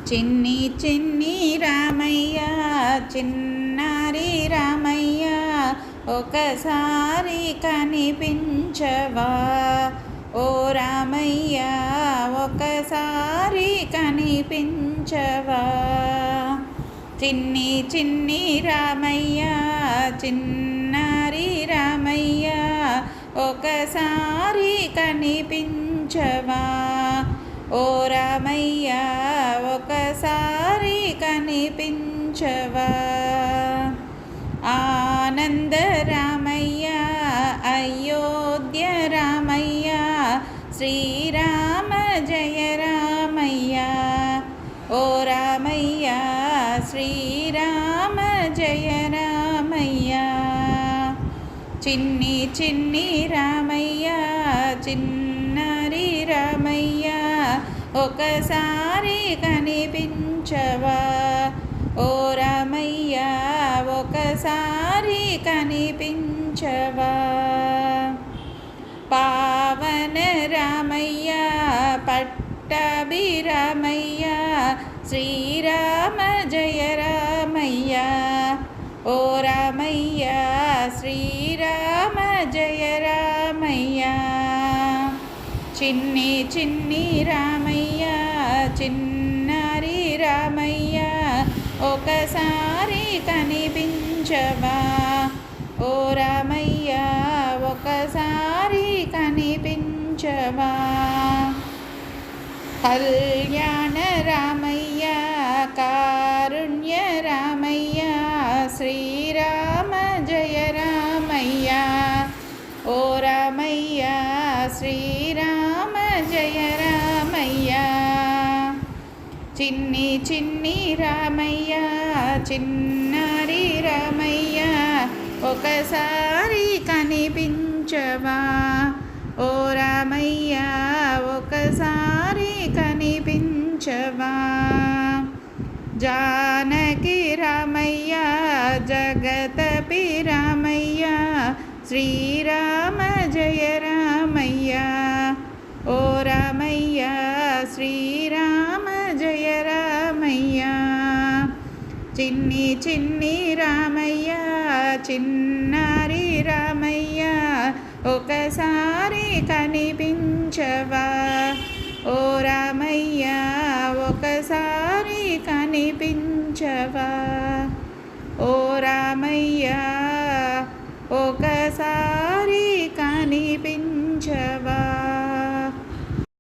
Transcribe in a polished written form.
చిన్ని చిన్ని రామయ్య చిన్నారి రామయ్య ఒకసారి కనిపించవా ఓ రామయ్య ఒకసారి కనిపించవా చిన్ని చిన్ని రామయ్య చిన్నారి రామయ్య ఒకసారి కనిపించవా ఓ రామయ్య ఒకసారి కనిపించవా ఆనంద రామయ్య అయోధ్య రామయ్య శ్రీరామ జయ రామయ్య ఓ రామయ్య శ్రీరామ జయ రామయ్య చిన్ని చిన్ని రామయ్య చిన్నారి రామయ్య ఒకసారి కనిపించవా ఓ రామయ్య ఒకసారి కనిపించవా పావన రామయ్య పట్టాభి రామయ్య శ్రీరామ జయ రామయ్య ఓ రామయ్య శ్రీరామ జయ రామయ్య చిన్ని చిన్ని రామయ్య చిన్నారి రామయ్య ఒకసారి కనిపించవా ఓ రామయ్య ఒకసారి కనిపించవా కళ్యాణ రామయ్య కారుణ్య రామయ్య శ్రీరామ జయ రామయ్య ఓ రామయ్య శ్రీరామ జయ రామయ్య చిన్ని చిన్ని రామయ్య చిన్నారి రామయ్య ఒకసారి కనిపించవా ఓ రామయ్య ఒకసారి కనిపించవా జానకి రామయ్య జగతపి రామయ్య శ్రీరామ జయ రామయ్య ఓ రామయ్య శ్రీరామ జయ రామయ్య చిన్ని చిన్ని రామయ్య చిన్నారి రామయ్య ఒకసారి కనిపించవా ఓ రామయ్య ఒకసారి కనిపించవా